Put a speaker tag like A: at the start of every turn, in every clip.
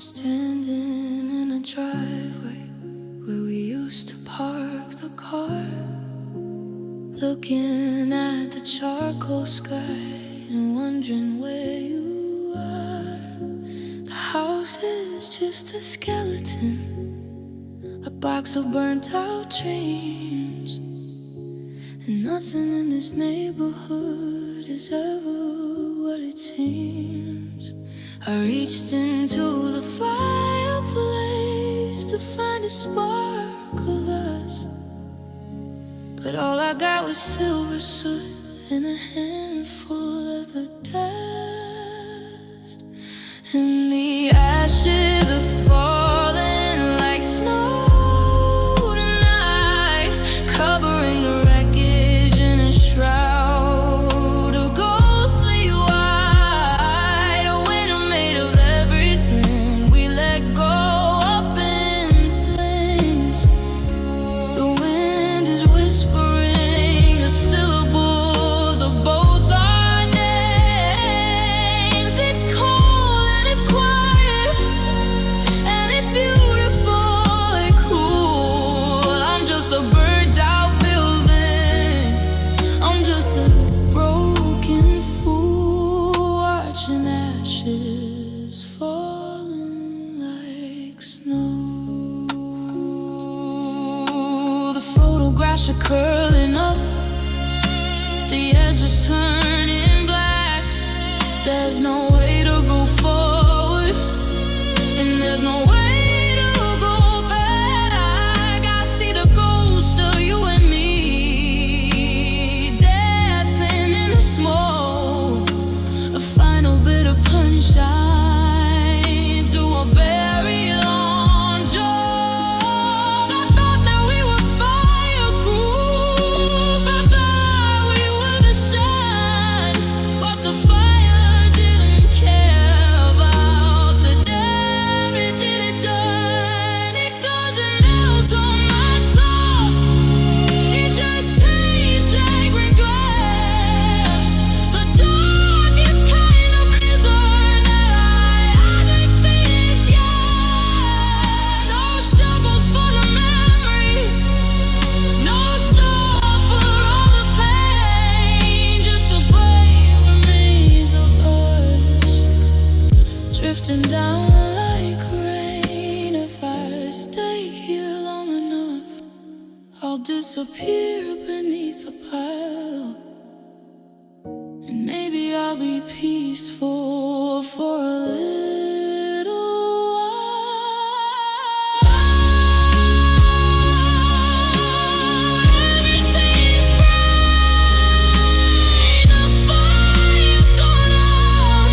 A: Standing in a driveway where we used to park the car, looking at the charcoal sky and wondering where you are. The house is just a skeleton, a box of burnt out dreams, and nothing in this neighborhood is ever what it seems. I reached into the fireplace to find a spark of us, but all I got was silver soot and a handful of the dust. And the ashes are falling like snow tonight, covering the wreckage in a shroud of ghostly white. A winter made of everything we let go up in flames. The wind is whispering the syllables of both our names. It's cold and it's quiet and it's beautiful and cool. I'm just a burnt out building, I'm just a broken fool, watching ashes falling like snow. The photographs are curling up, the edges turning black. There's no way to go forward, and there's no way to go back. I see the ghost of you and me dancing in the smoke, a final bit of sunshine to a very long joke. I thought that we were fireproof, I thought we were the sun, but the fire didn't care about the damage it had done. It doesn't melt on my tongue, it just tastes like regret. The darkest kind of prison that I haven't finished yet. No shovels for the memories, no snow for all the pain, just the brave remains of us, drifting down like rain. If I stay here long enough, I'll disappear beneath the pile, and maybe I'll be peaceful for a little while. Everything's bright, the fire's gone out,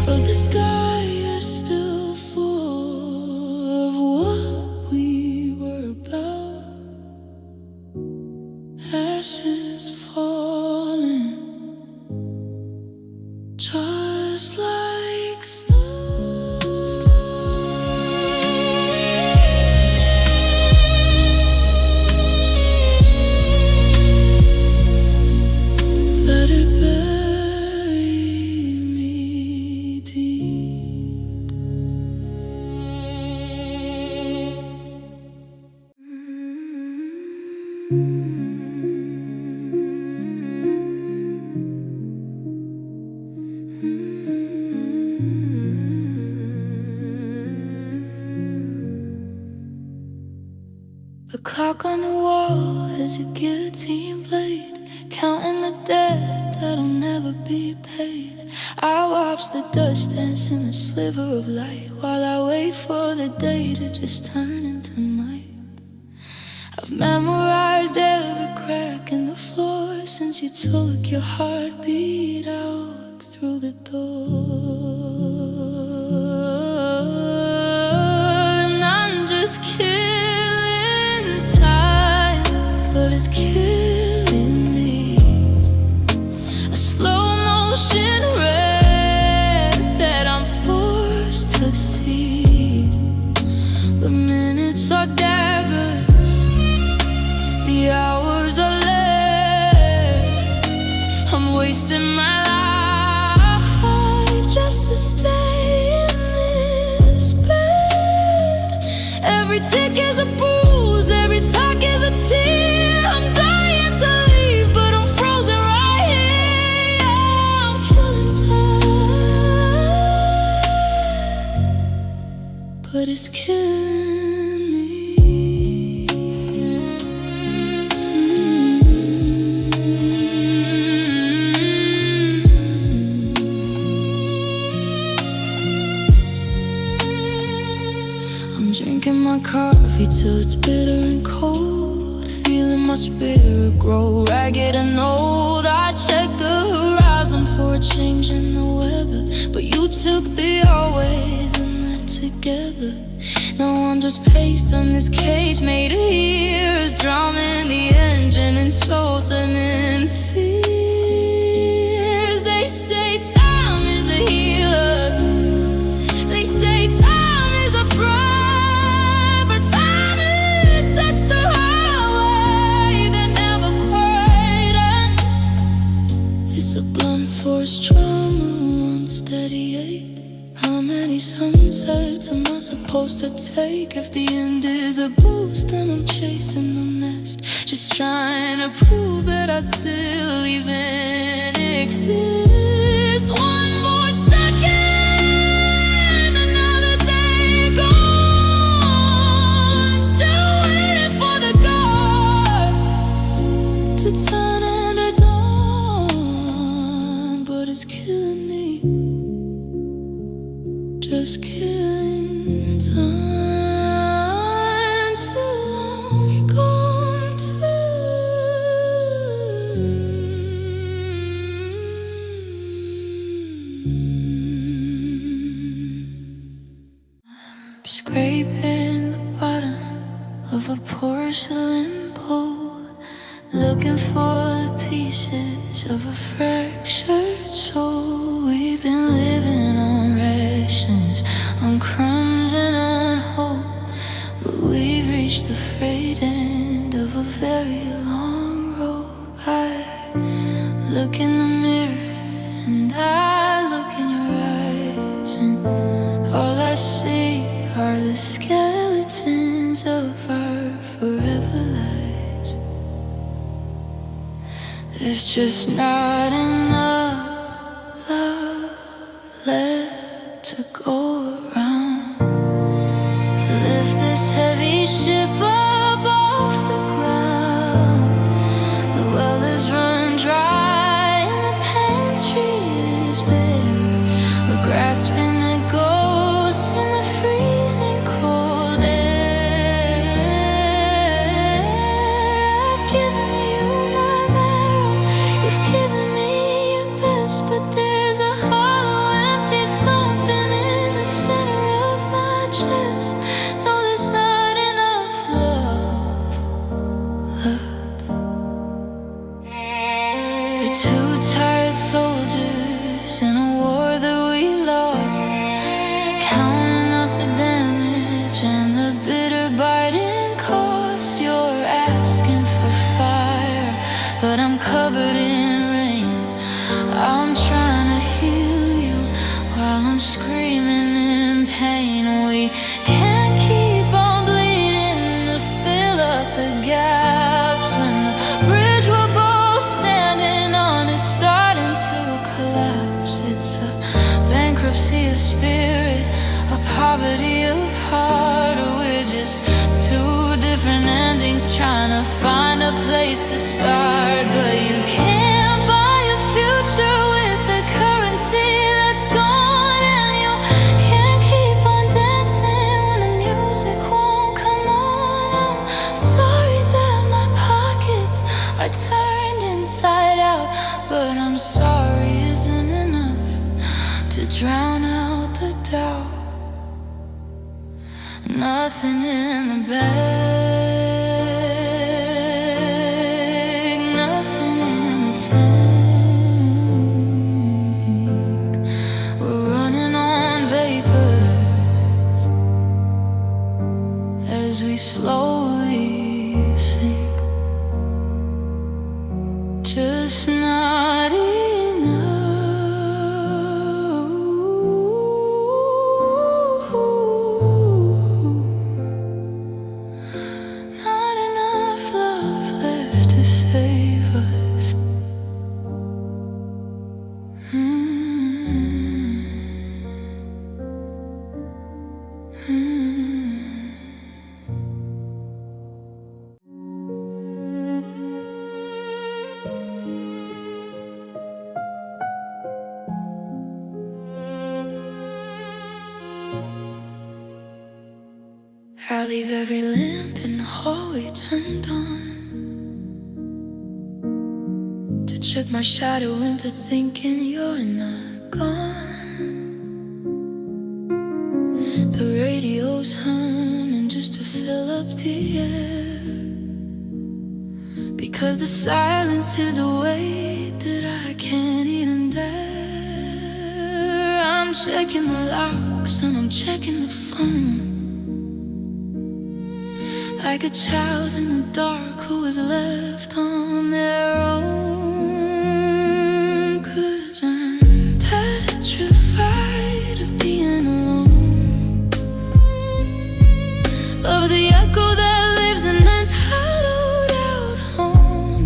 A: but the sky is still full of what we were about. Ashes falling just like snow. Let it bury me deep. The clock on the wall is a guillotine blade, counting the debt that'll never be paid. I watch the dust dance in a sliver of light while I wait for the day to just turn into night. I've memorized every crack in the floor since you took your heartbeat out through the door. And I'm just killing time, but it's killing me. A slow motion wreck that I'm forced to see. The minutes are daggers, the hours are left. I'm wasting my life to stay in this bed. Every tick is a bruise, every talk is a tear. I'm dying to leave, but I'm frozen right here. Yeah, I'm killing time, but it's killing me. Drinking my coffee till it's bitter and cold, feeling my spirit grow ragged and old. I check the horizon for a change in the weather, but you took the always and that together. Now I'm just paced on this cage made of years, drowning the engine and soul turning fears. They say time is a healer, they say time is a friend. Forced trauma, one steady ache. How many sunsets am I supposed to take? If the end is a boost, then I'm chasing the next, just trying to prove that I still even exist. One more second, another day gone. Still waiting for the guard to turn into dawn, but it's killing me, just killing time. Too long gone, I'm scraping the bottom of a porcelain bowl, looking for the pieces of a fractured soul. We've been living on rations, on crumbs and on hope, but we've reached the frayed end of a very long rope. I look in the mirror and I look in your eyes, and all I see are the skeletons of our forever lives. There's just not enough love left to go around to lift this heavy ship up off the ground. The well is run dry and the pantry is bare. We're grasping at ghosts in the freezing cold air. I've given you my marrow, you've given me your best, but there's a hollow, empty thumping in the center of my chest. No, there's not enough love left. We're two tired soldiers in a war that we lost, counting up the damage and the bitter biting cost. You're asking for fire, but I'm covered in rain. I'm trying to heal you while I'm screaming in pain. We can't keep on bleeding to fill up the gaps when the bridge we're both standing on is starting to collapse. It's a bankruptcy of spirit, a poverty of heart. We're just two different endings trying to find a place to start. But you can't buy a future with the currency that's gone, and you can't keep on dancing when the music won't come on. I'm sorry that my pockets are turned inside out, but I'm sorry isn't enough to drown out the doubt. Nothing in the bag, nothing in the tank. We're running on vapors as we slowly sink. Just not enough. save us. I leave every lamp in the hallway turned on to trick my shadow into thinking you're not gone. The radio's humming just to fill up the air, because the silence is a weight that I can't even bear. I'm checking the locks and I'm checking the phone, like a child in the dark who was left on their own. 'Cause I'm petrified of being alone, of the echo that lives in this hollowed out home.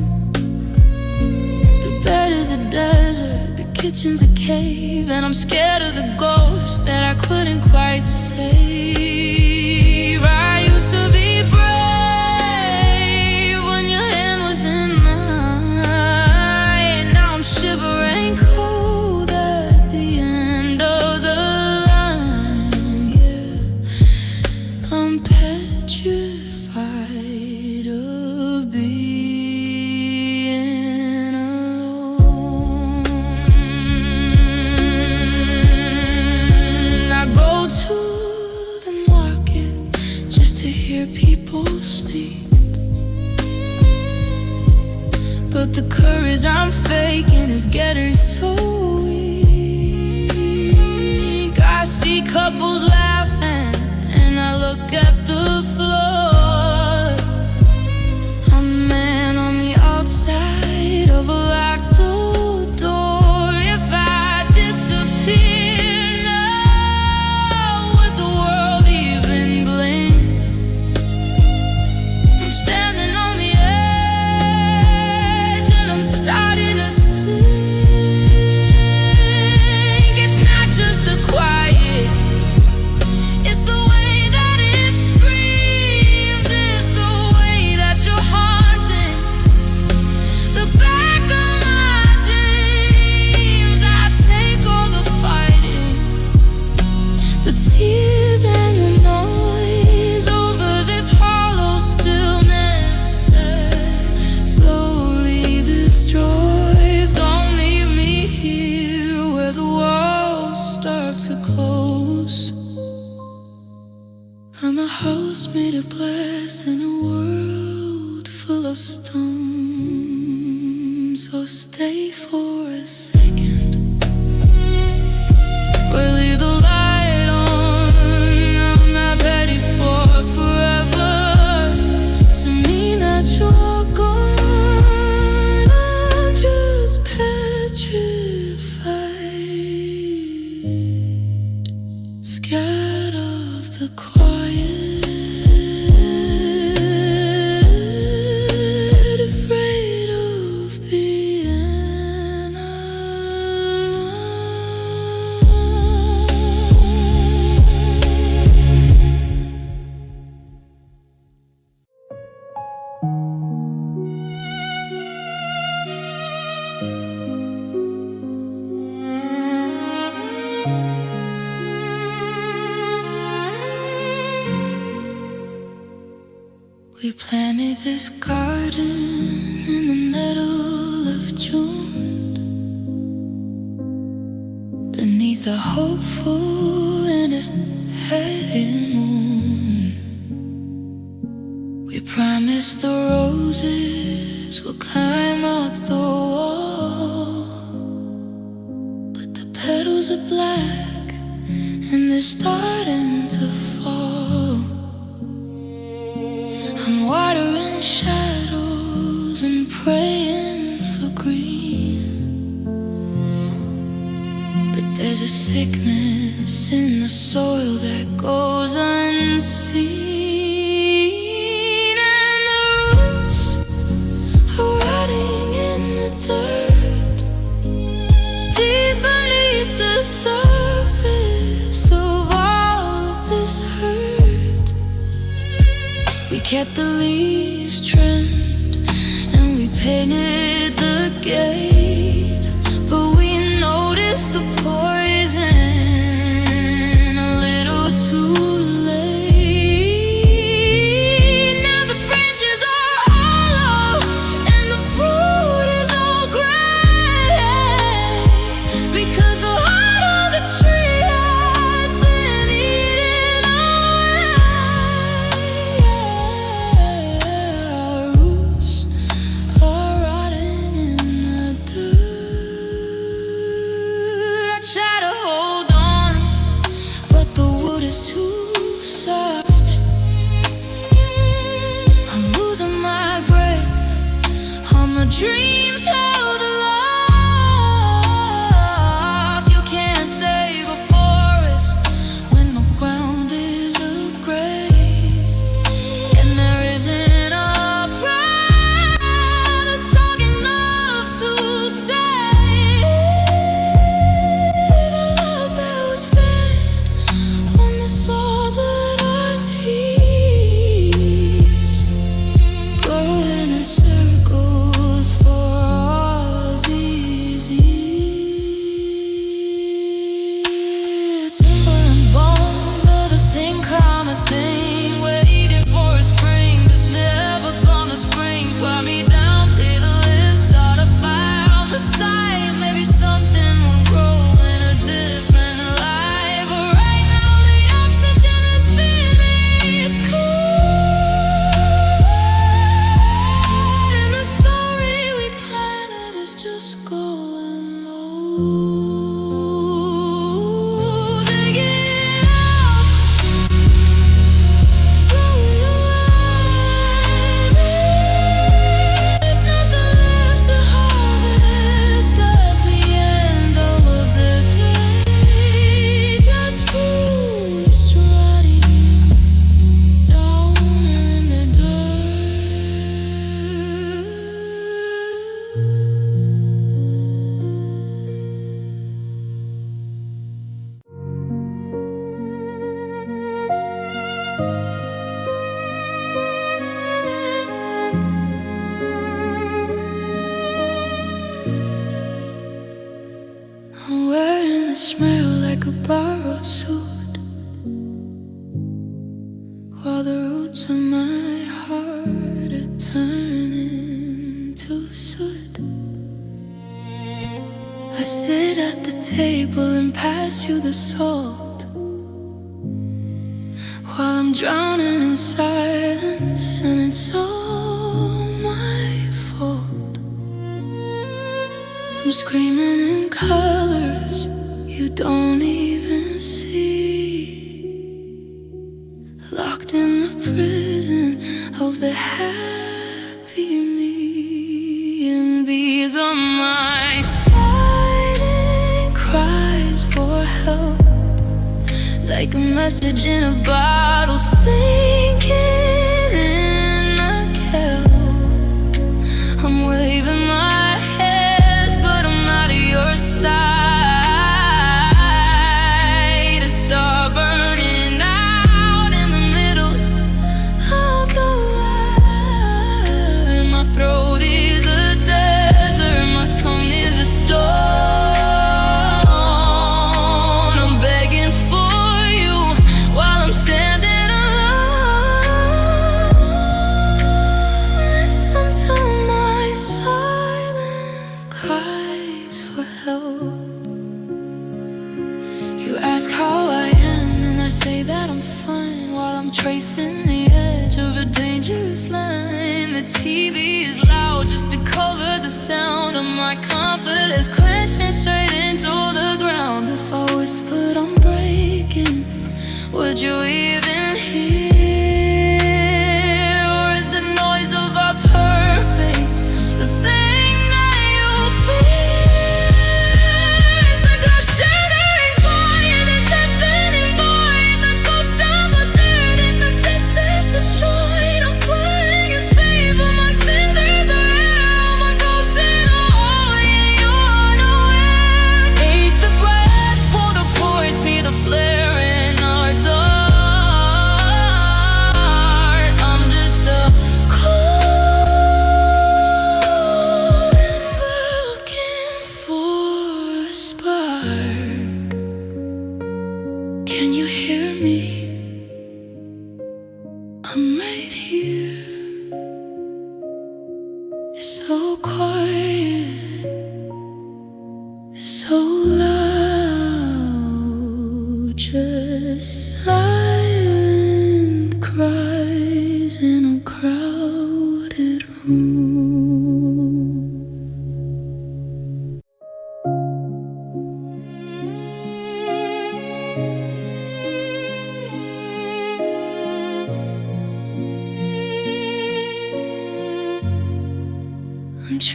A: The bed is a desert, the kitchen's a cave, and I'm scared of the ghost that I couldn't quite save. I used to be brave when your hand was in mine. Now I'm shivering cold at the end of the line. Yeah, I'm petrified of being alone. I go to the market just to hear people speak, but the courage I'm faking is getting so weak. I see couples laughing and I look at the floor. A man on the outside of a locked old door. If I disappear now, would the world even blink? I'm standing on the edge and I'm starting to sink. It's not just the quiet, it's the way that it screams. It's the way that you're haunting the back of my dreams. I take all the fighting, the tears and the noise over this hollow stillness that slowly destroys. Don't leave me here where the walls start to close. I'm a house made of glass in a world full of stone. So stay for a second, or leave the light on. I'm not ready for forever to mean that you're gone. I'm just petrified, scared of the quiet, afraid of being We planted this garden in the middle of June, beneath a hopeful and a heavy moon. We promised the roses would climb up the wall, but the petals are black and they're starting to fall. I'm watering shadows and praying for green, but there's a sickness in the soil that goes unseen, and the roots are rotting the dirt, deep beneath the surface of all of this hurt. We kept the leaves trimmed and we painted the gate, but we noticed the poison a little too late. Now the branches are hollow and the fruit is all gray, because the heart of the tree has been eaten away. Our roots are rotting in the dirt. I try to hold on, but the wood is too soft. I'm losing my grip on the dreams held aloft. You can't save a forest when the ground is a grave, and there isn't a breath that's strong enough to save the love that was fed on the salt of our tears, growing in circles for all these years. Timber and bone, they're the same calm as pain, waiting for a spring that's never gonna spring. Climb me down to the list, start a fire on the side. Maybe something will grow in a different light, but right now the oxygen is thinning. It's cool, and the story we planted is just going low. Dig it up, throw it away. There's nothing left to harvest at the end of the day. Just fools rotting down in the dirt. I'm wearing a smell like a borrowed suit, while the roots of my heart are turning to soot. I sit at the table and pass you the salt, while I'm drowning in silence, and it's all my fault. I'm screaming in colors you don't even see, locked in the prison of the happy me. And these are my silent cries for help, like a message in a bottle sinking in a kelp. I'm waving my hands, but I'm not at your side. A star burning out in the middle of the wire. My throat is a desert, my tongue is a stone. I'm begging for you while I'm standing alone. Listen to my silent cries for help. You ask how I am, and I say that I'm fine, while I'm tracing the edge of a dangerous line. The TV is loud just to cover the sound of my confidence crashing straight into the ground. If I whispered I'm breaking, would you even hear? Or is the noise of our perfect the thing that you fear? It's like a shattering fire, the deafening void, the ghost of a dirt in the distance destroyed. I'm playing in favor, my fingers are air, my ghost in a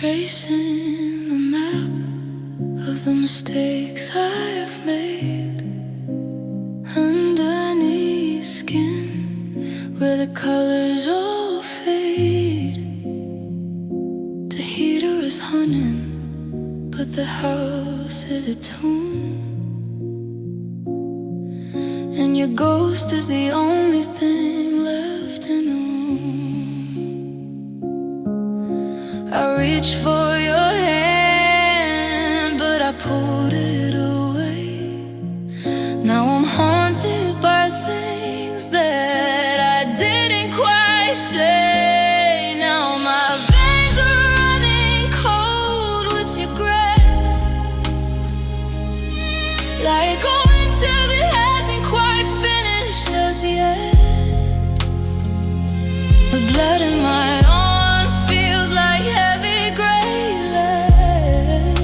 A: tracing the map of the mistakes I have made underneath skin, where the colors all fade. The heater is humming, but the house is a tomb, and your ghost is the only thing left in the room. I reached for your hand, but I pulled it away. Now I'm haunted by things that I didn't quite say. Now my veins are running cold with regret, like a winter that hasn't quite finished as yet. The blood in my arm feels like heavy gray lead,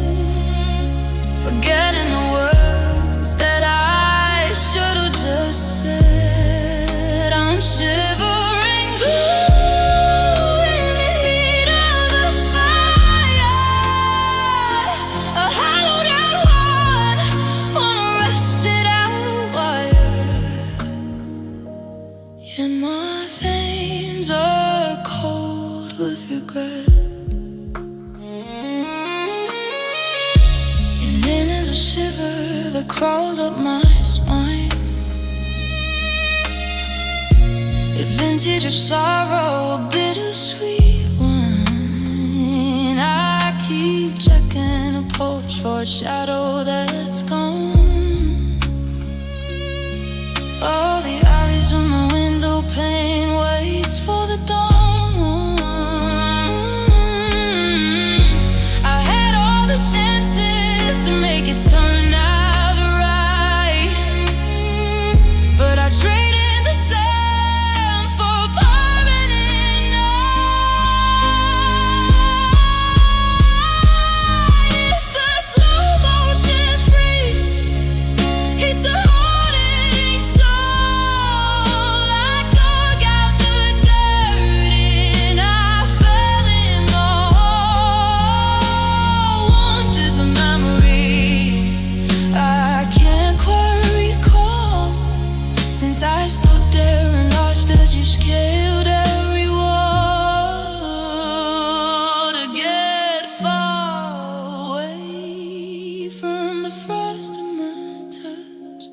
A: forgetting the words that I should've just said. I'm shivering blue in the heat of the fire, a hollowed out heart on a rusted out wire. And my veins are cold with regret. Your name is a shiver that crawls up my spine, a vintage of sorrow, a bittersweet wine. I keep checking a porch for a shadow that's gone. All the iris on my window pane waits for the dawn. I had all the chances to make it turn out right, but I traded the sun for a permanent night. The slow motion freeze hits a haunting soul. I dug out the dirt and I fell in the hole. Want is a memory I can't quite recall, since I stood there and watched as you scaled every wall to get far away from the frost in my touch.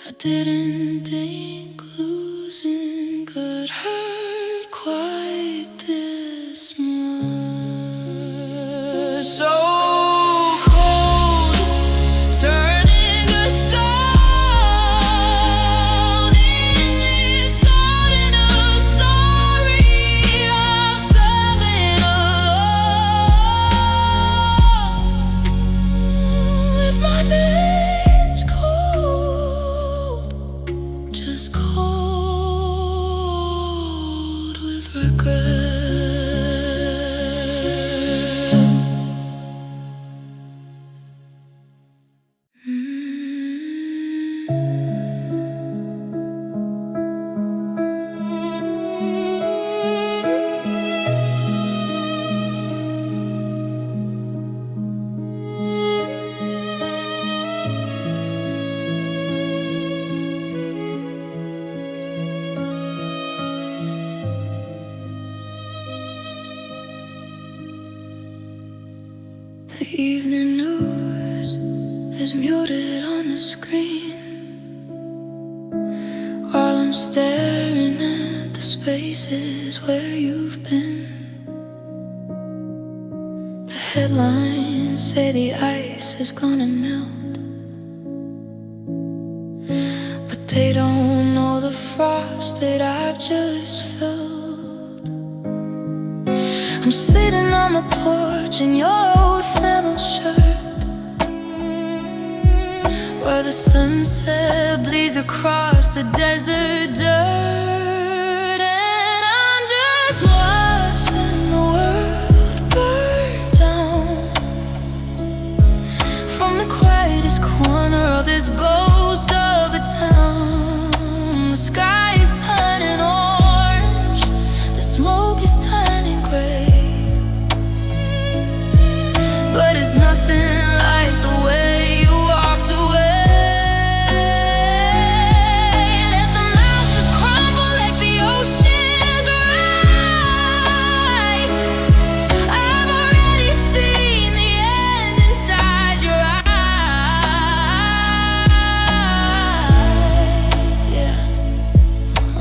A: I didn't think losing could hurt quite this much. So cold, turning a stone in this garden of sorry. I'm starving alone, with my veins cold, just cold with regret. The evening news is muted on the screen, while I'm staring at the spaces where you've been. The headlines say the ice is gonna melt, but they don't know the frost that I've just felt. I'm sitting on the porch in your old flannel shirt, where the sunset bleeds across the desert dirt, and I'm just watching the world burn down from the quietest corner of this ghost of a town. The sky is turning orange, the smoke is turning gray, but it's nothing like the way you walked away. Let the mountains crumble, let the oceans rise. I've already seen the end inside your eyes. Yeah,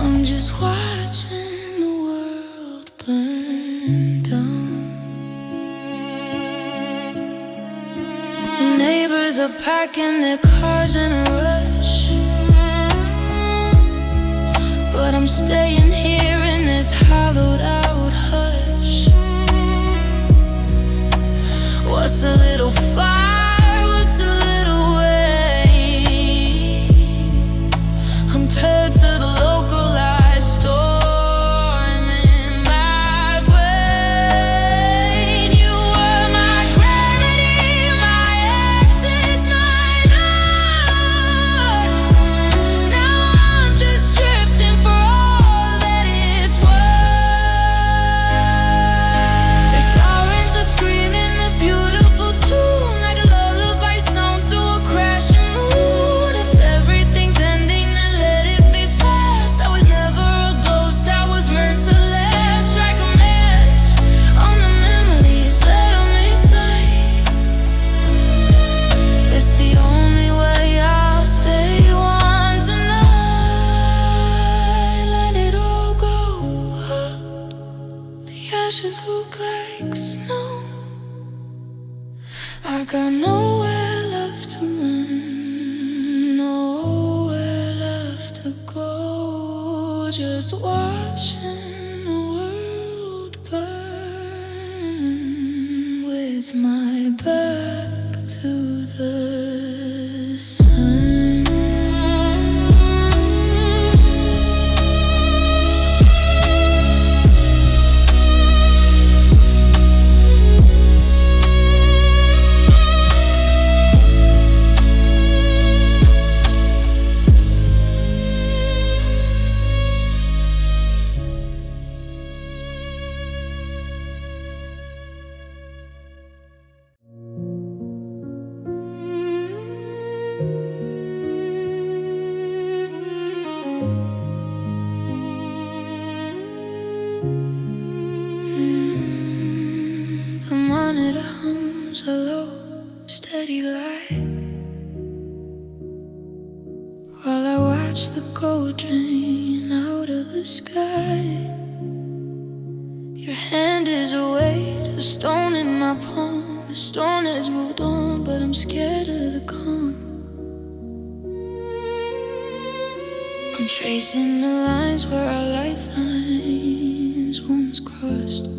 A: I'm just watching the world burn down. The neighbors are packing their cars in a rush, but I'm staying here in this hollowed out hush. What's a little fire? What's a little way compared to the localized storm in my brain? You were my gravity, my axis, my north. Now I'm just drifting for all that it's worth. The sirens are screaming a beautiful tune, like a lullaby song to a crashing moon. If everything's ending, then let it be fast. I was never a ghost, I was meant to last. Strike a match on the memories, let them ignite. It's the only way I'll stay warm tonight. Let it all go. The ashes look like snow. I got nowhere left to run, nowhere left to go. Just watching the world burn with my back to the sun. The monitor hums a low, steady light while I watch the gold drain out of the sky. Your hand is a weight, a stone in my palm. The storm has moved on, but I'm scared of the calm. I'm tracing the lines where our lifelines once crossed,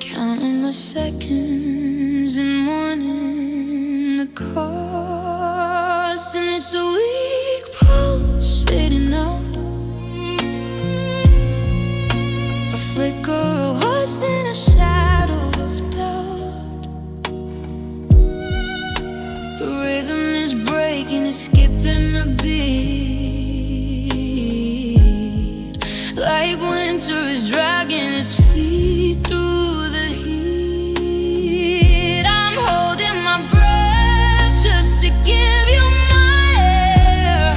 A: counting the seconds and mourning the cost. And it's a weak pulse fading out, a flicker of what's in a shadow of doubt. The rhythm is breaking, it's skipping a beat, like winter is dragging its feet through the heat. I'm holding my breath just to give you my air,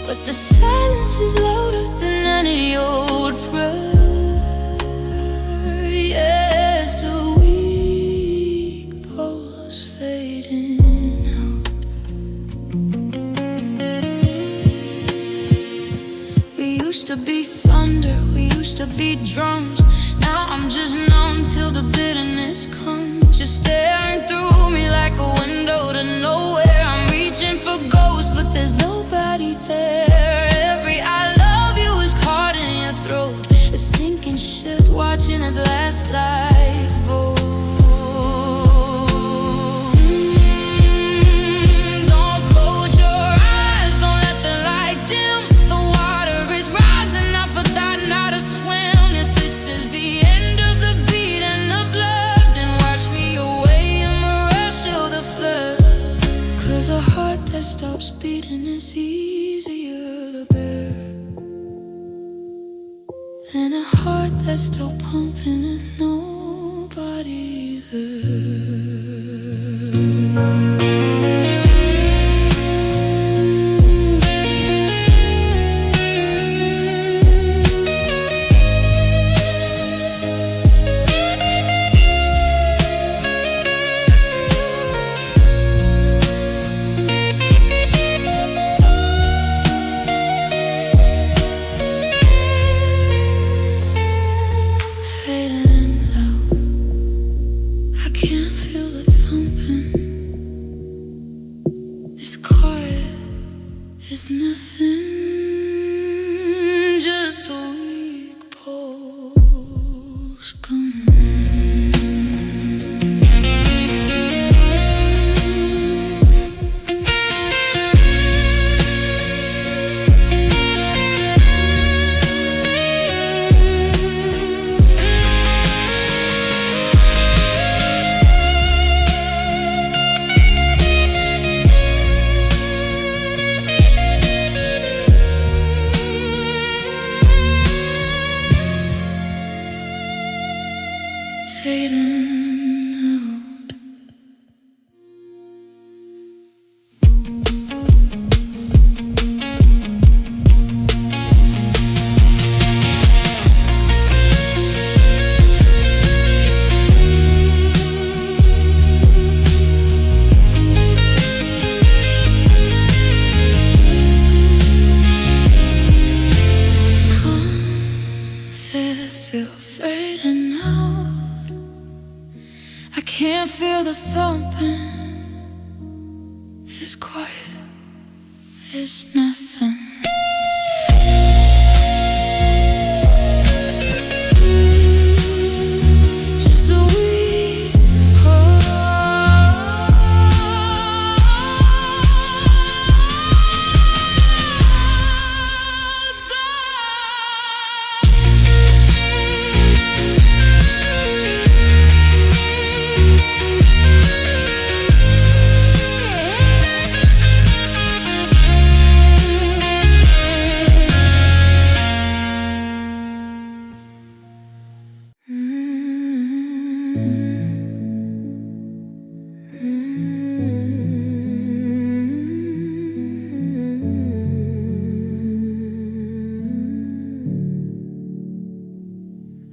A: but the silence is louder than any old prayer. Yeah, it's a weak pulse fading out. We used to be thunder, we used to be drums. Now I'm just numb till the bitterness comes, just staring through me like a window to nowhere. I'm reaching for ghosts, but there's nobody there. Every I love you is caught in your throat, a sinking ship watching its last lifeboat. Don't close your eyes, don't let the light dim. The water is rising, I forgot how to swim. If this is the end of the beat and the blood, then wash me away in the rush of the flood. 'Cause a heart that stops beating is easier to bear than a heart that's still pumping and knows was gone. Can't feel the thumping. It's quiet, it's nothing. Just a weak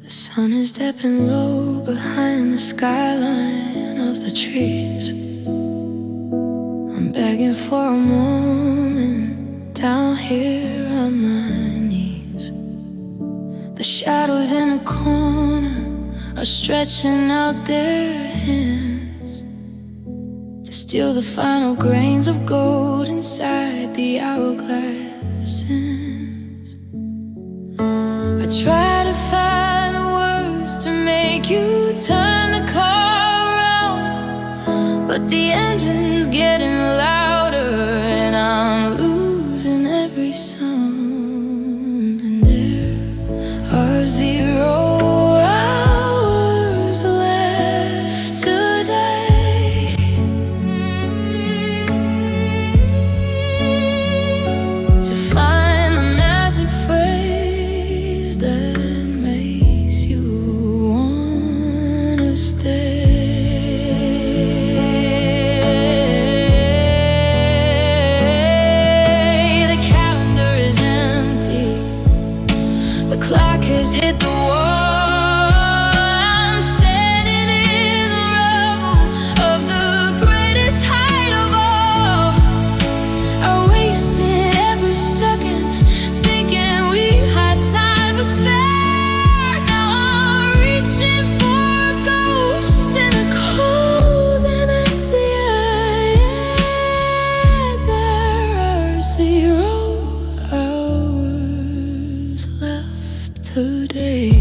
A: The sun is dipping low behind the skyline of the trees. I'm begging for a moment down here on my knees. The shadows in the corner are stretching out their hands to steal the final grains of gold inside the hourglass sands. I try to find the words to make you turn the car around, but the engine's getting louder and I'm losing every sound. And there are 0 hours left today. To find the magic phrase that makes you wanna stay. The calendar is empty, the clock has hit the wall. I'm standing in the rubble of the greatest height of all. I wasted every second thinking we had time to spare. Now I'm reaching for a ghost in a cold and empty air. There are 0 hours left today.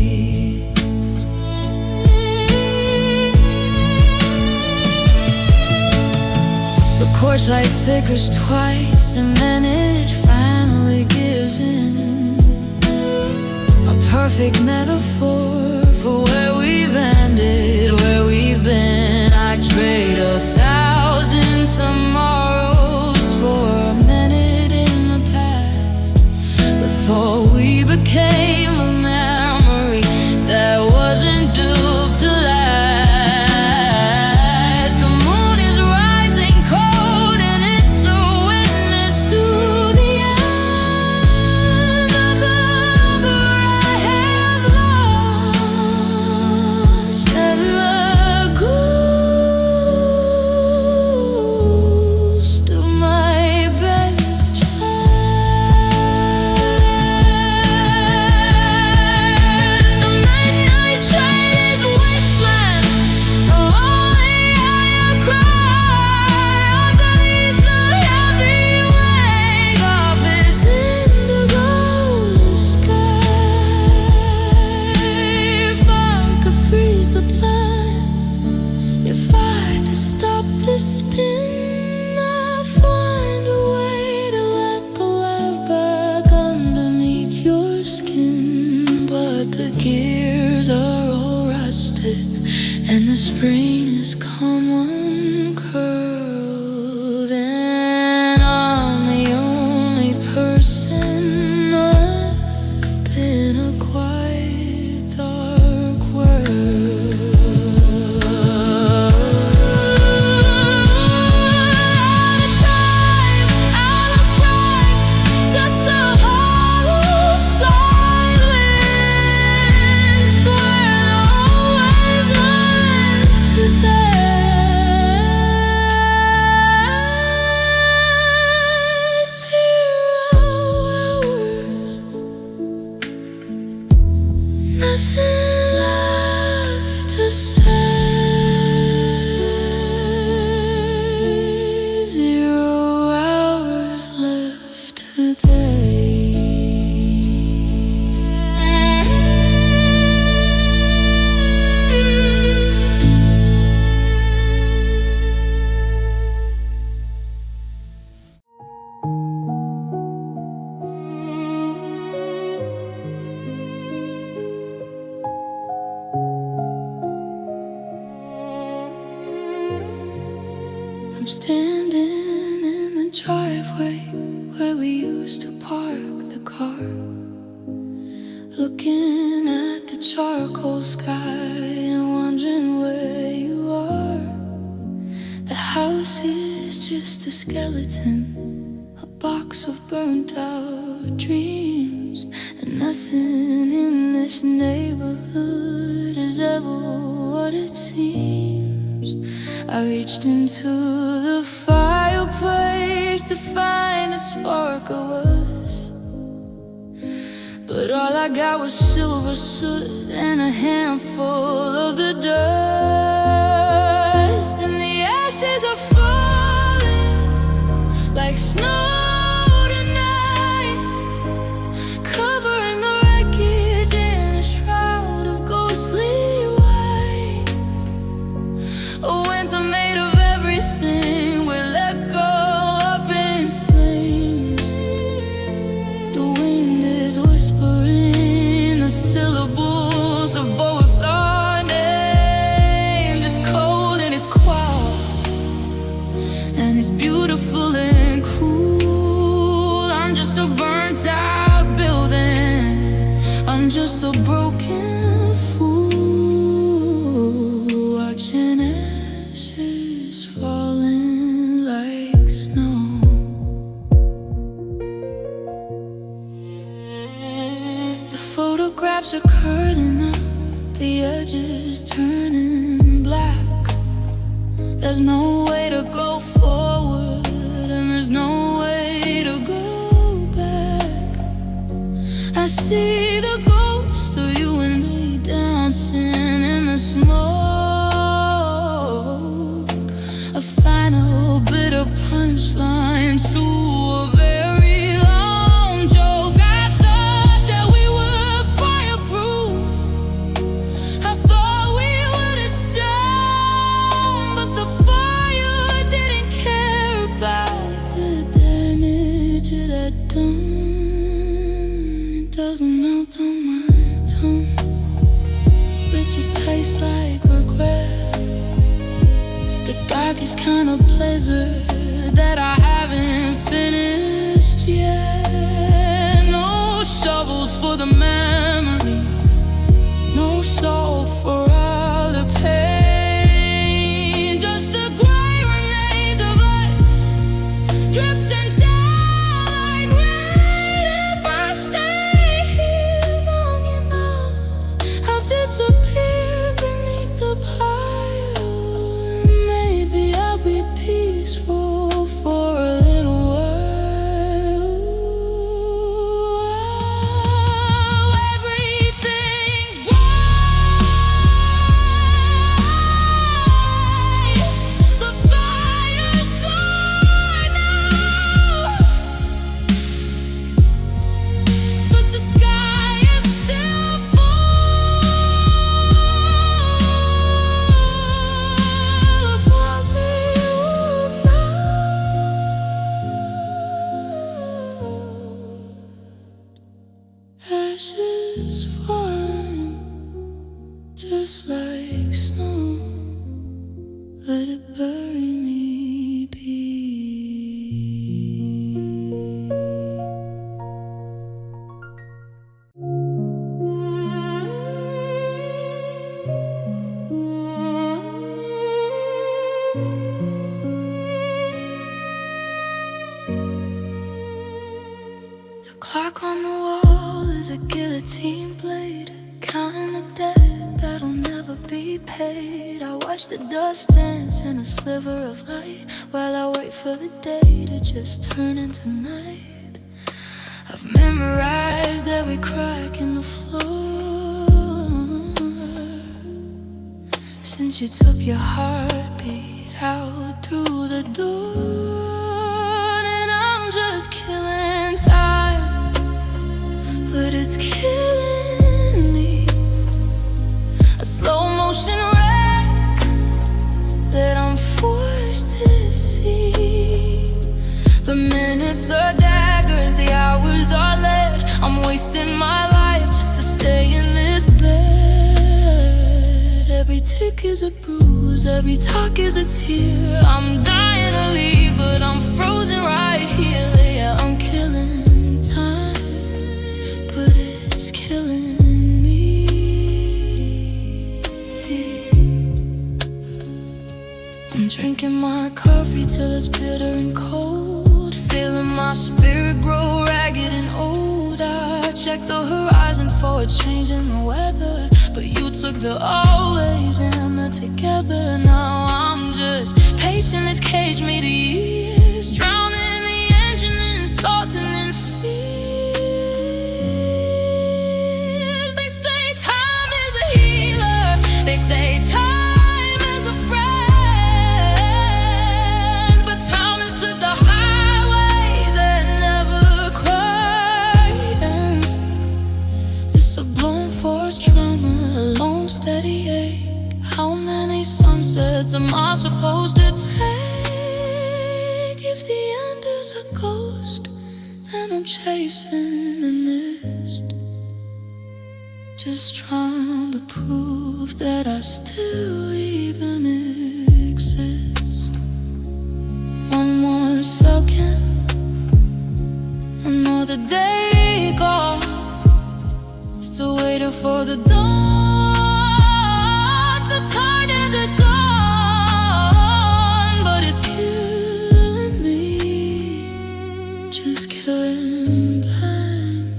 A: The course light flickers twice and then it finally gives in. A perfect metaphor for where we've ended, where we've been. I trade 1,000 tomorrows for a minute in the past, before we became a memory that wasn't doomed to last. The moon is rising cold and it's a witness to the end of the lover I have lost. And the sunset, and the spring is come uncurled, and I'm the only person left in a quiet, dark world. Out of time, out of breath, just a hollow silence where always learned to dance. 0 hours, nothing left to say. 0 hours left today. I'm standing in the driveway where we used to park the car, looking at the charcoal sky and wondering where you are. The house is just a skeleton, a box of burnt out dreams, and nothing in this neighborhood is ever what it seems. I reached into the fireplace to find a spark of us, but all I got was silver soot and a handful of the dust, and the ashes are falling like snow tonight, covering the wreckage in a shroud of ghostly white. A winter made of everything we let go up in flames. The wind is whispering the syllables of both our names. It's cold and it's quiet, and it's beautiful and cruel. I'm just a burnt out building, I'm just a broken fool, watching ashes falling like snow. The photographs are curling up, the edges turning black. There's no way to go forward, and there's no way to go back. I see the ghost of you and me dancing in the smoke, a final bitter punchline to a very long joke. I thought that we were fireproof, I thought we would have sound, but the fire didn't care about the damage it had done. It doesn't melt on my tongue, it just tastes like regret, the darkest kind of pleasure that I haven't finished yet. No shovels for the memories, no soul for all the pain, just the gray remains of us drifting down like rain. If I stay here long enough, I'll disappear beneath the pile. Maybe I'll be peaceful for a little while. Everything's gone. like snow. Let it bury me be. The clock on the wall is a guillotine blade, counting the debt that'll never be paid. I watch the dust dance in a sliver of light while I wait for the day to just turn into night. I've memorized every crack in the floor since you took your heartbeat out through the door. And I'm just killing time, but it's killing me. A slow motion wreck that I'm forced to see. The minutes are daggers, the hours are lead. I'm wasting my life just to stay in this bed. Every tick is a bruise, every talk is a tear. I'm dying to leave, but I'm frozen right here. Yeah, I'm killing time, but it's killing me. I'm drinking my coffee till it's bitter and cold, feeling my spirit grow ragged and old. I checked the horizon for a change in the weather, but you took the always and the together. Now I'm just pacing this cage made of years, drowning the engine in salt and in fears. They say time is a healer, they say time is a friend, but time is just a highway that never cries. It's a blown force trauma, a lone steady ache. How many sunsets am I supposed to take? If the end is a ghost, then I'm chasing the mist, just trying to prove that I still even exist. One more second, another day gone, still waiting for the dawn to turn into dawn. But it's killing me, just killing time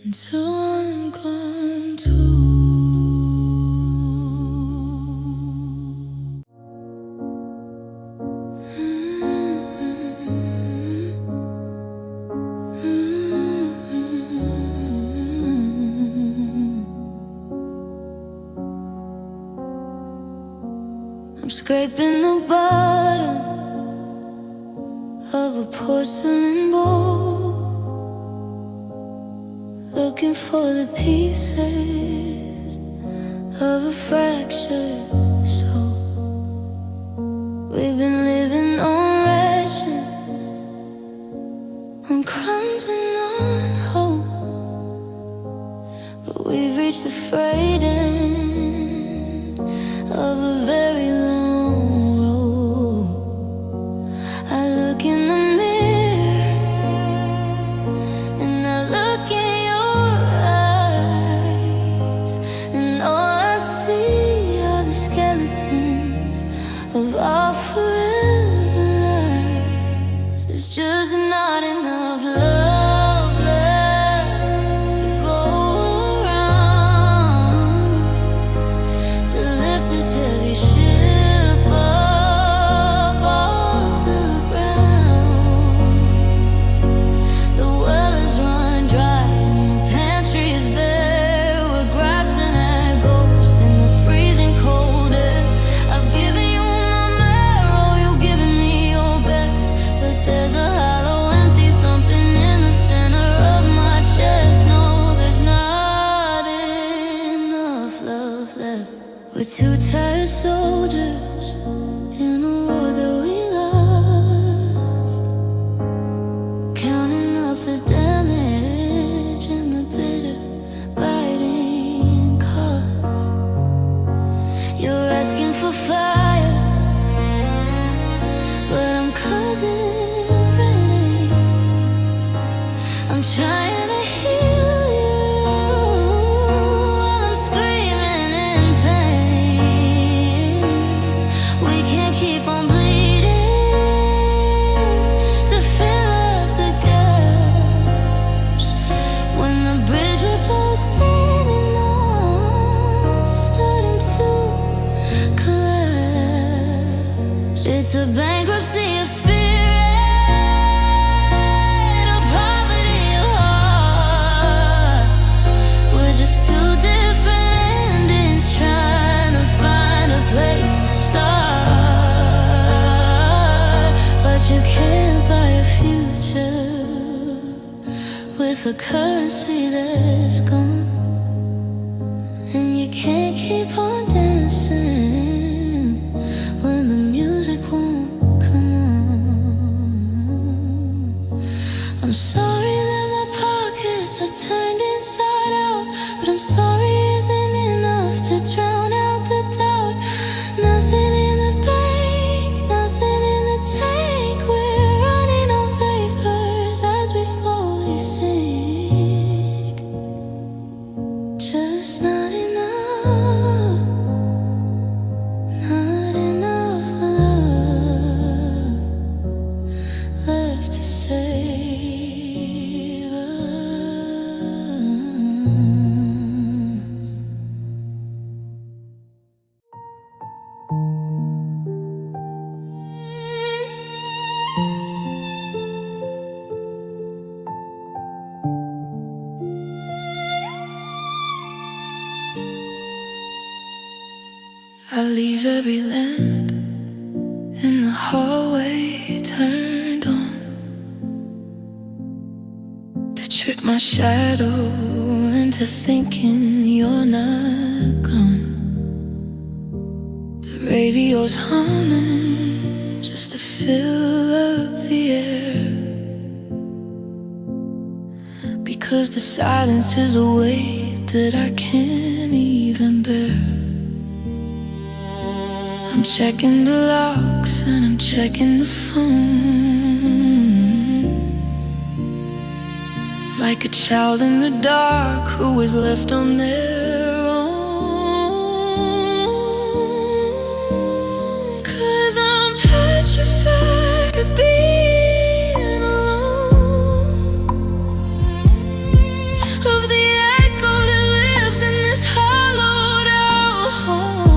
A: until I'm gone too. I'm scraping the bottom of a porcelain bowl, looking for the pieces of a fractured soul. We've been living on rations, on crumbs and on hope, but we've reached the frayed end of a very long road. I look in the mirror and I look in your eyes, and all I see are the skeletons of our forever lives. There's just not enough love left to go around to lift this heavy ship up off the ground. The well is run dry and the pantry is bare. We're grasping at ghosts in the freezing cold air. I've given you my marrow, you've given me your best, but there's a hollow empty thumping in the center of my chest. No, there's not enough love left. We're two tired soldiers in a war that we lost, counting up the damage and the bitter biting cost. asking for fire, but I'm couldn't ready. I'm trying to heal you while I'm screaming in pain. We can't keep on bleeding to fill up the gaps when the bridge we're both standing on is starting to collapse. It's a bankruptcy of spirit. Place to start, but you can't buy a future with a currency that's gone, and you can't keep on dancing when the music won't come on. I'm sorry that my pockets are turned inside out, but I'm sorry isn't enough to drown out the doubt. Nothing in the bank, nothing in the tank. We're running on vapors as we slowly sink. Just not enough, not enough love left to save us. I leave every lamp in the hallway turned on to trick my shadow into thinking you're not gone. The radio's humming just to fill up the air, because the silence is a weight that I can't even bear. I'm checking the locks and I'm checking the phone, like a child in the dark who was left on their own. 'Cause I'm petrified of being alone, of the echo that lives in this hollowed out home.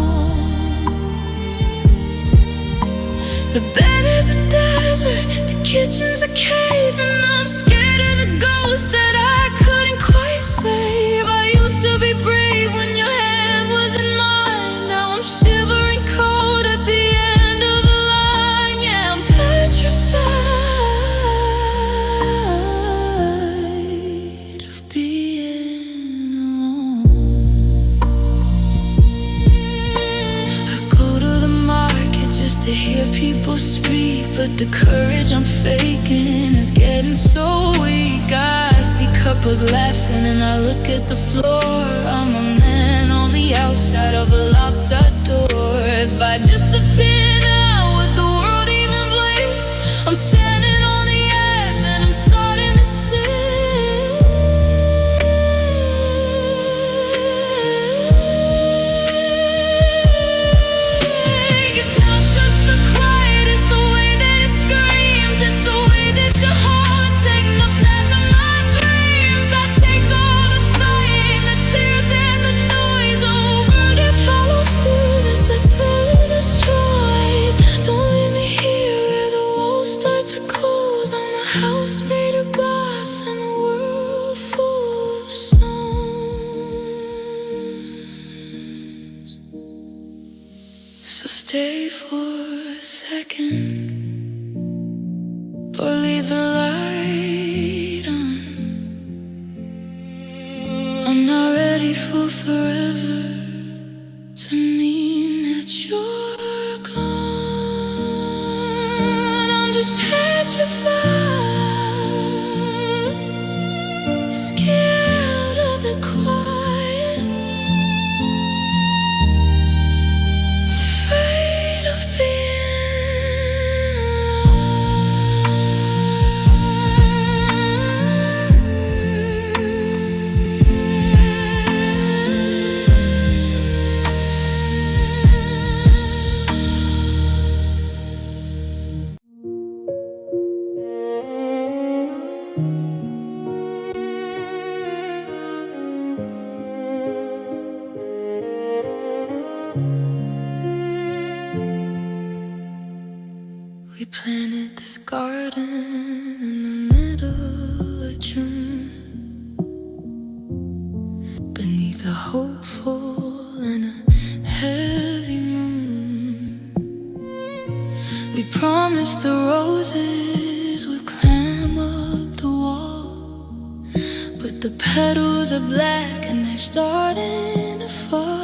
A: The bed is a desert, the kitchen's a cave, and I'm scared of the ghost that I couldn't quite save. I used to be brave when your hand was in mine. Now I'm shivering cold at the end of the line. Yeah, I'm petrified of being alone. I go to the market just to hear people speak, but the courage I'm faking is getting so weak. I see couples laughing and I look at the floor. I'm a man on the outside of a locked door. If I disappear now, would the world even blink? I'm standing on the edge and I'm starting to sink. It's not just the quiet, it's the way that it screams. It's the way that your heart's taking the path of my dreams. I take all the fighting, the tears and the noise. A world that follows through this, that slowly destroys. Don't leave me here where the walls start to close. I'm a house made of glass and a world full of stones. So stay for a second, or leave the light on. I'm not ready for forever to mean that you're gone. I'm just petrified, scared of the quiet, We planted this garden in the middle of June, beneath a hopeful and a heavy moon. We promised the roses would climb up the wall, but the petals are black and they're starting to fall.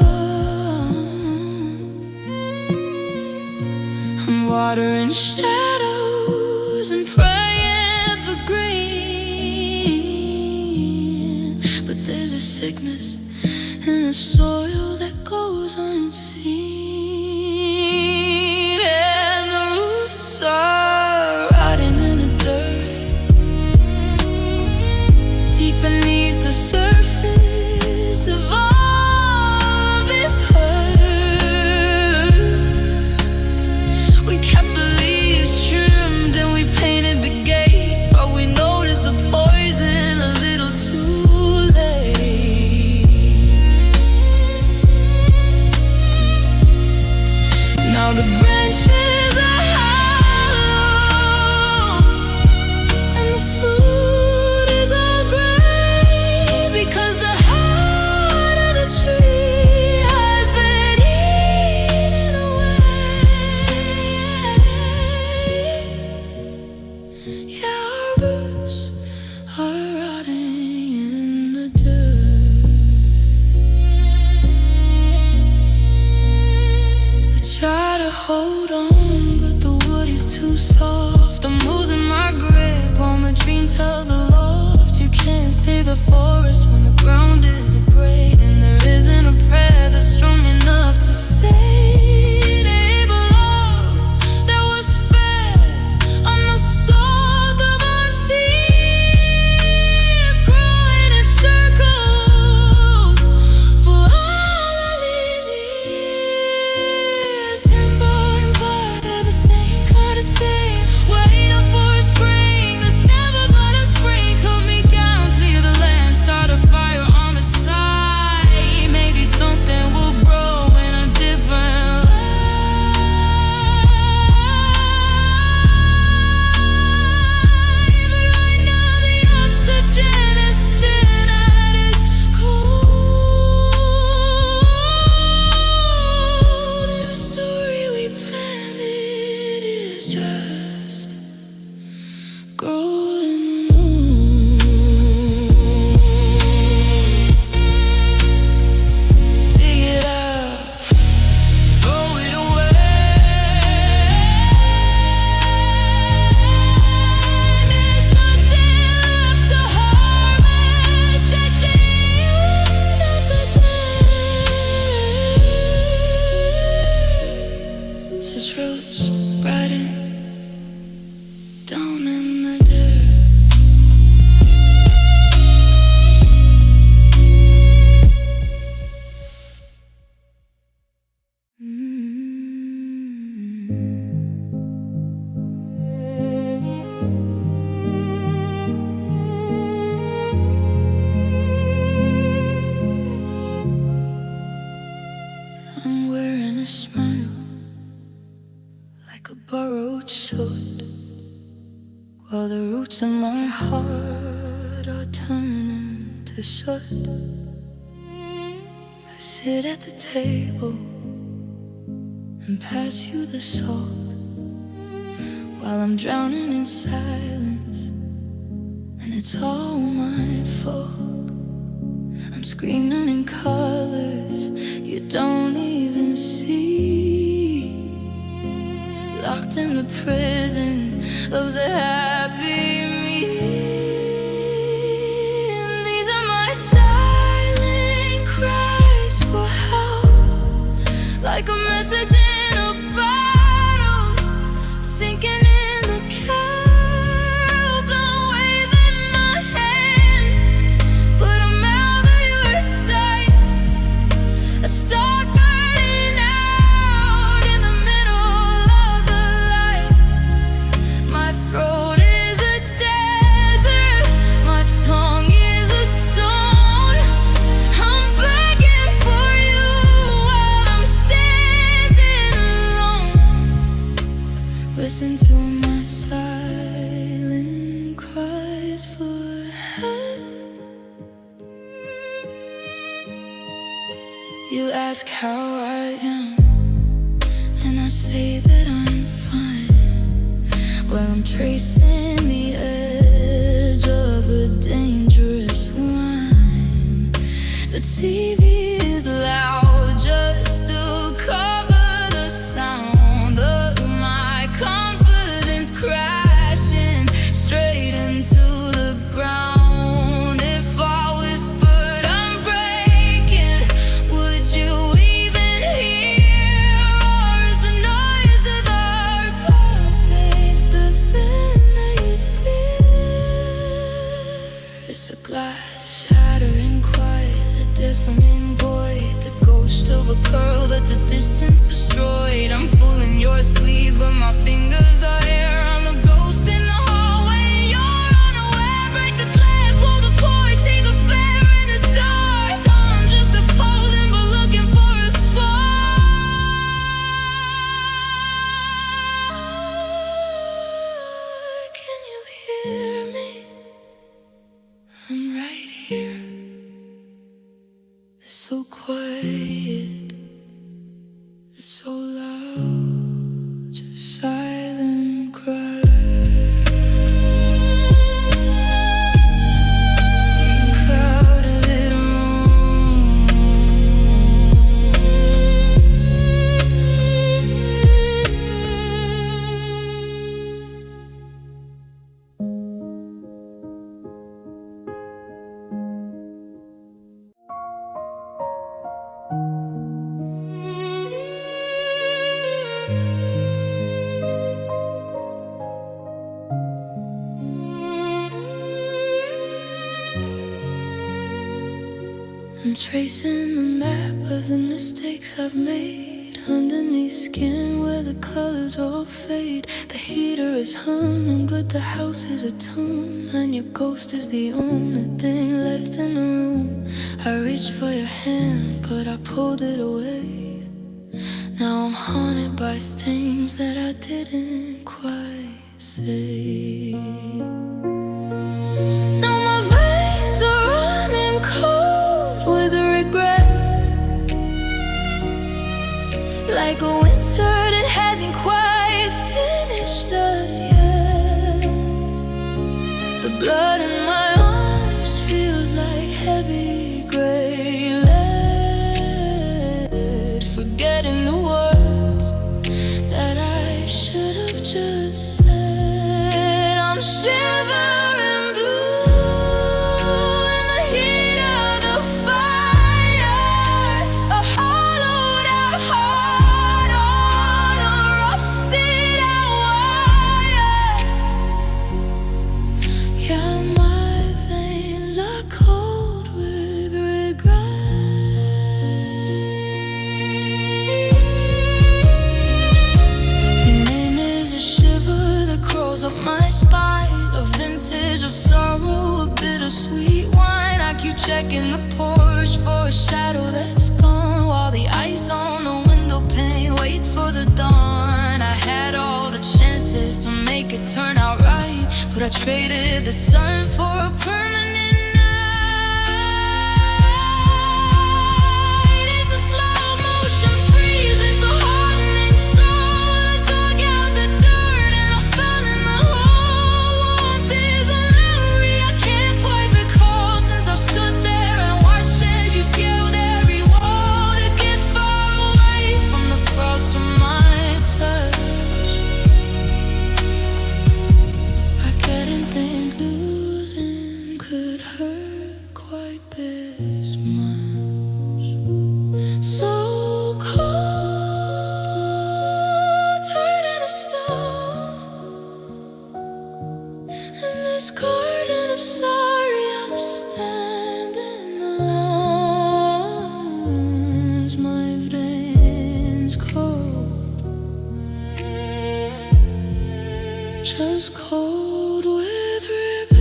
A: I'm watering shadows and praying for green, but there's a sickness in the soil that goes unseen, and the roots are rotting in the dirt, deep beneath the surface of all this hurt. We kept the leaves trimmed and we painted the gate, but we noticed the poison a little too late. Now the branches are hollow and the food is all gray, because the heart of the tree has been eaten away. Yeah, our roots are rotting in the dirt. I try to hold on, but the wood is too soft. I'm losing my grip on the dreams held aloft. You can't see the forest when the ground isn't great, and there isn't a prayer that's strong enough to save love that was fed on the salt of unseen, growing in circles for all of these years. Timber and fire, the same kind of thing, waiting for a spring that's never gonna spring. Cut me down, clear the land, start a fire on the side. Maybe something will grow in a different light. But right now the oxygen is thin and it's cold, and the story we planted is just growing old. Dig it up, throw it away. There's nothing left to harvest at the end of the day. Just roots rotting down in the dirt. I'm wearing a smile like a borrowed suit, while the roots in my heart are turning to soot. I sit at the table and pass you the salt, while I'm drowning in silence, and it's all my fault. I'm screaming in colors you don't even see, locked in the prison of the happy me. And these are my silent cries for help, like a message in a bottle, sinking in the kelp. I'm waving my hand, but I'm out of your sight. A star burning out in the middle of the light. My throat is a desert, my tongue is a stone. I'm begging for you while I'm standing alone. ask how I am, and I say that I'm fine. Well, I'm tracing the edge of a dangerous line. The TV is loud just to cover the sound of my confidence crashing straight into the ground. If I whispered I'm breaking, would you even hear? Or is the noise of our perfect the thing that you fear? It's a glass shattering quiet, a deafening void, the ghost of a curl that the distance destroyed. I'm pulling your sleeve, but my fingers are here. I'm the ghost in the hallway. You're unaware. Break the glass, pull the cord, take a fair in the dark. I'm just a posing, but looking for a spark. Can you hear me? I'm right here. It's so quiet, it's so loud, just silent cry. In crowded room, I'm tracing the map of the mistakes I've made. Underneath skin where the colors all fade. The heater is humming, but the house is a tomb, and your ghost is the only thing left in the room. I reached for your hand, but I pulled it away. Now I'm haunted by things that I didn't quite say. Now my veins are running cold with regret, like a winter that hasn't quite finished us yet. The blood in my arms feels like heavy gray lead, forgetting the words that I should have just said. I'm shivering blue in the heat of the fire, a hollowed out heart on a rusted out wire. Yeah, my veins are cold with regret. Your name is a shiver that crawls up my spine, a vintage of sorrow, a bittersweet wine. I keep checking the porch for a shadow that's gone, while the ice on the window pane waits for the dawn. I had all the chances to make it turn out right, but I traded the sun for a permanent night. It's a slow motion freeze, it's a hardening soul. I dug out the dirt and I fell in the hole. Warmth is a memory I can't quite recall, since I've stood there and watched as you scaled every wall to get far away from the frost of my touch. I didn't think losing could hurt quite this much. So cold, turning to stone. In this garden of sorry, I'm standing alone. My veins cold, just cold with regret.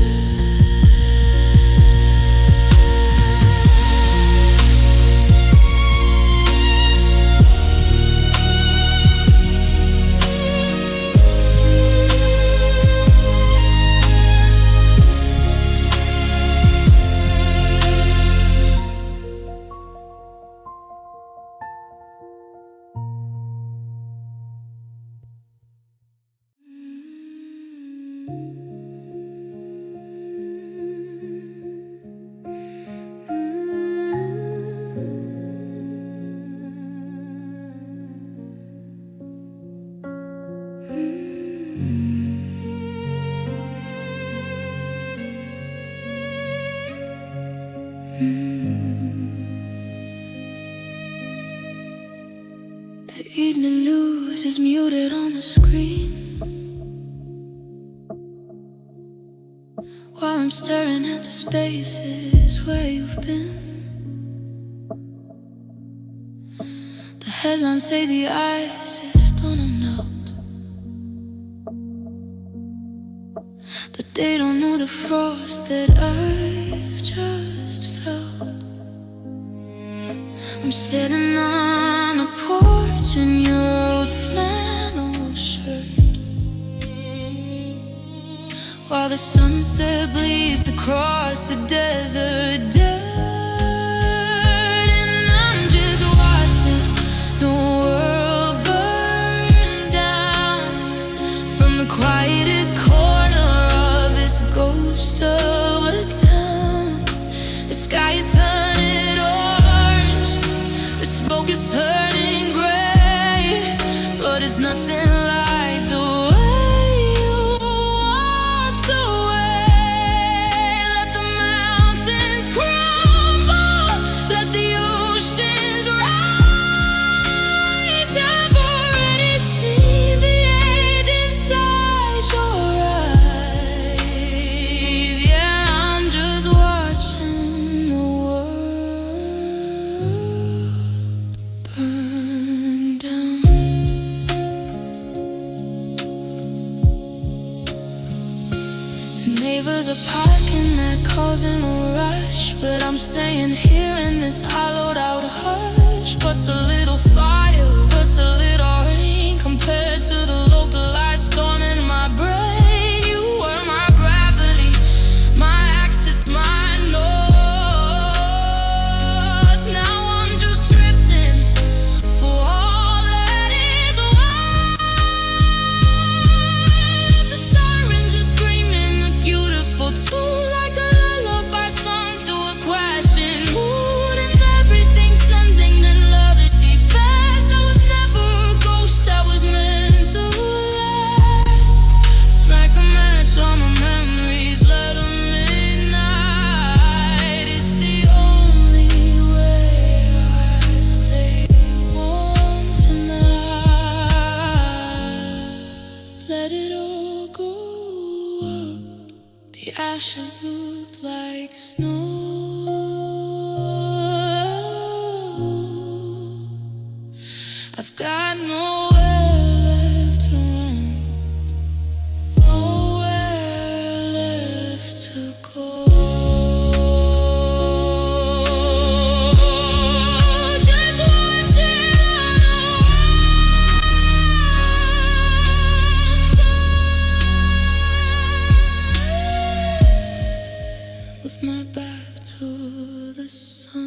A: evening news is muted on the screen while I'm staring at the spaces where you've been. The headlines say the ice is gonna melt, but they don't know the frost that I've just felt. I'm sitting on a porch in your old flannel shirt while the sunset bleeds across the desert dirt, and I'm just watching the world burn down from the quietest corner of this ghost of a town. The sky is turning orange, the smoke is turning gray, but it's nothing like the way you walked away. Let the mountains crumble, let the oceans rise. I've already seen the end inside your eyes. Yeah, I'm just watching the world burn down. The neighbors are parking their cars in a rush, but I'm staying here in this hollowed out hush. What's a little fire, what's a little rain compared to the localized storm in my brain? You were my gravity, my axis, my north. Now I'm just drifting for all that is worth. The sirens are screaming a beautiful tune, like a lullaby song to a crashing moon, and everything's sending the love it fast. I was never a ghost that was meant to last. Strike a match on my memories, let them ignite. It's the only way I stay warm tonight. Let it all go up. The ashes look like snow. I've got nowhere left to run, nowhere left to go. Just watching the world with my back to the sun.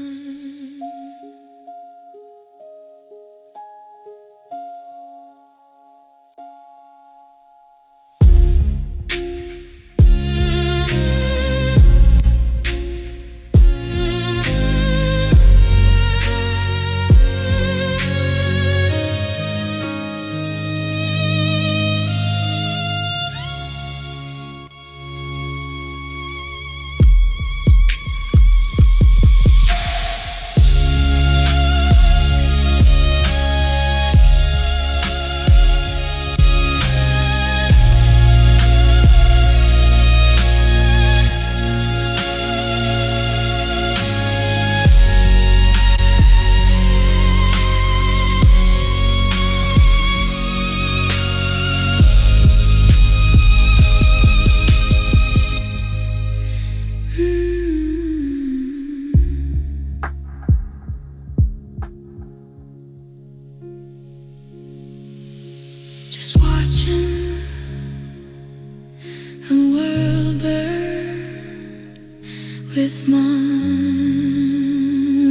A: Just watching the world burn with my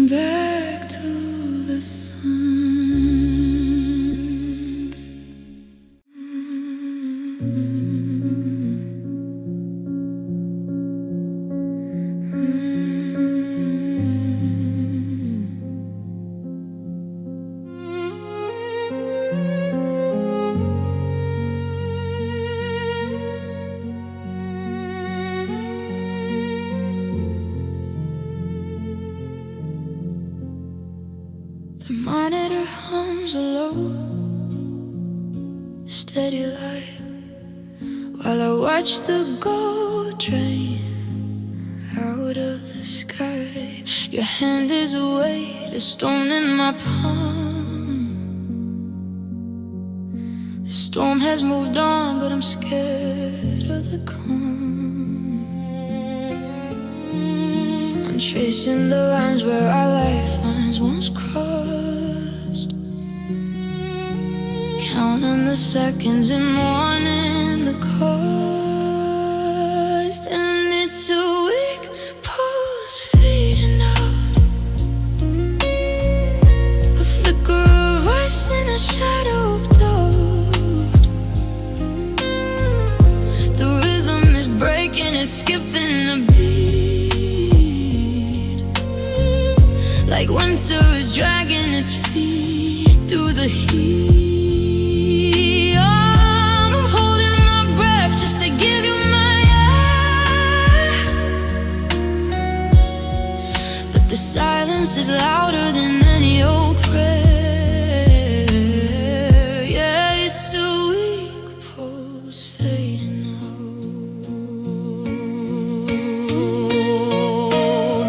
A: back to the sun. arms alone, steady light, while I watch the gold drain out of the sky. Your hand is a weight, a stone in my palm. The storm has moved on, but I'm scared of the calm. I'm tracing the lines where our lifelines once crossed, counting the seconds and mourning the cost. And it's a weak pulse fading out, a flicker of ice in a shadow of doubt. The rhythm is breaking, it's skipping a beat, like winter is dragging its feet through the heat. I'm holding my breath just to give you my air, but the silence is louder than any old prayer. Yeah, it's a weak pulse fading out.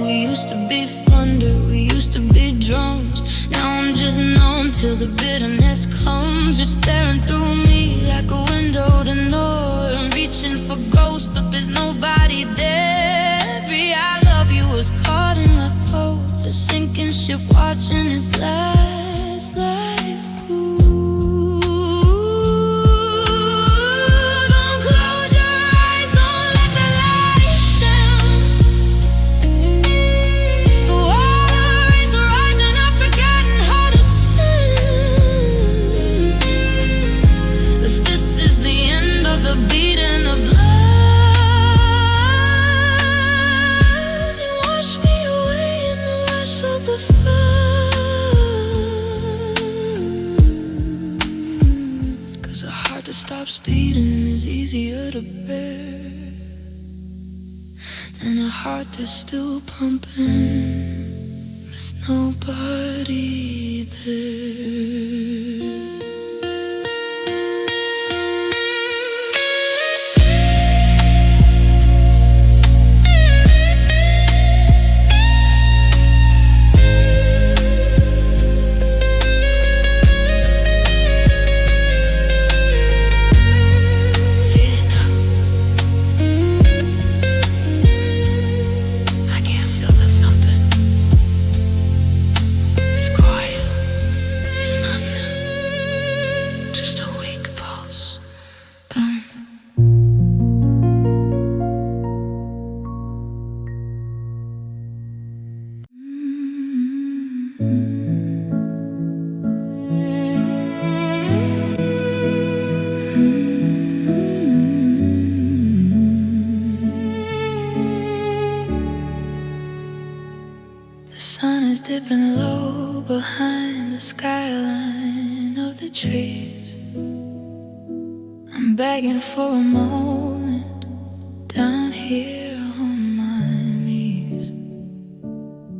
A: We used to be thunder, we used to be drums. Now I'm just numb till the bitterness comes. You're staring through me like a window to nowhere. I'm reaching for ghosts, but there's nobody there. Every I love you was caught in my throat, a sinking ship watching its last life pool. Don't close your eyes, don't let the light down. The water is rising, I've forgotten how to swim. If this is the end of the beat and the blood, you wash me away in the rush of the flood. 'Cause a heart that stops beating is easier to bear than a heart that's still pumping with nobody there. The sun is dipping low behind the skyline of the trees. I'm begging for a moment down here on my knees,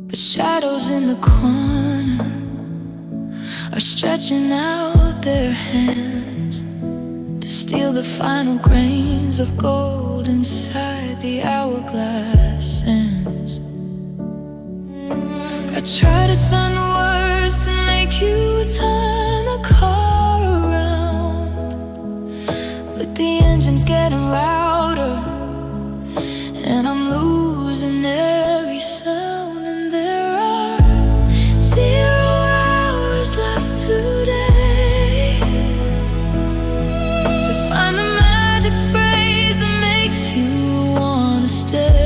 A: but shadows in the corner are stretching out their hands to steal the final grains of gold inside the hourglass sands. I try to find words to make you turn the car around, but the engine's getting louder and I'm losing every sound. And there are 0 hours left today to find the magic phrase that makes you wanna stay.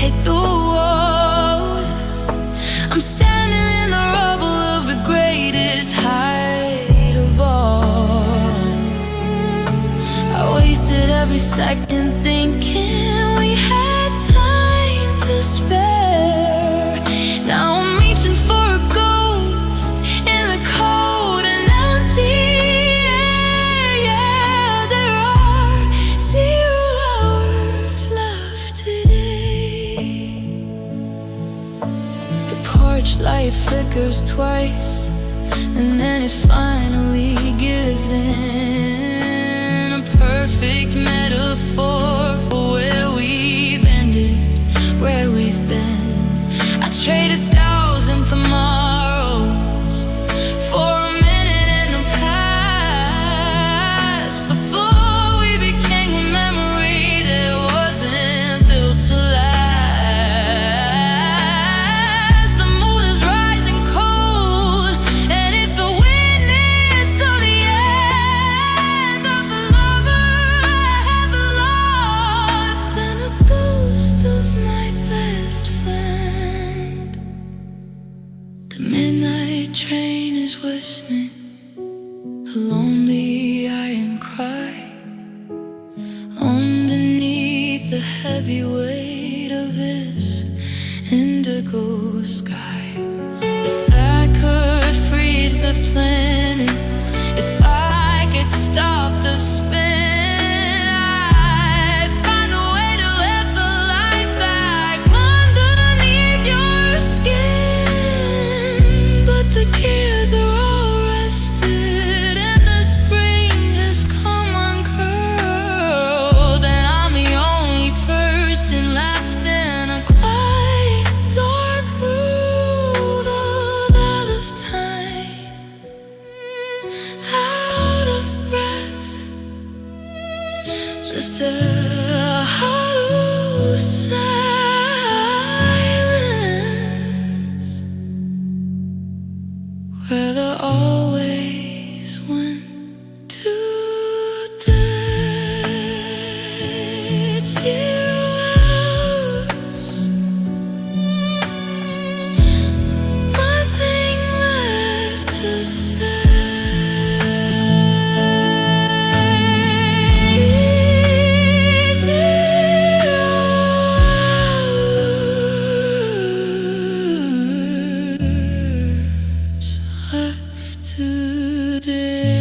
A: Hit the wall. I'm standing in the rubble of the greatest height of all. I wasted every second thinking we had time to spare. Now I'm reaching for a ghost in the cold and empty air. Yeah, there are 0 hours left today. torchlight flickers twice, and then it finally gives in. A perfect metaphor for where we've ended, where we've been. I trade 1,000 tomorrows for a minute in the past, before we became a memory that wasn't built to last. The mood is rising cold, and it's the witness of the end of the lover I have lost, and the ghost of my best friend. The midnight train is whistling, a lonely iron cry underneath the heavy weight of this indigo sky. If I could freeze the planet, if I could stop the spin, I'd find a way to let the light back underneath your skin. But the gears are all rested, and the spring has come uncurled, and I'm the only person left in a quiet, dark world out of time, out of breath, just a heart of silence, where the always went to dead. 0 hours, nothing left to say. 0 hours left today.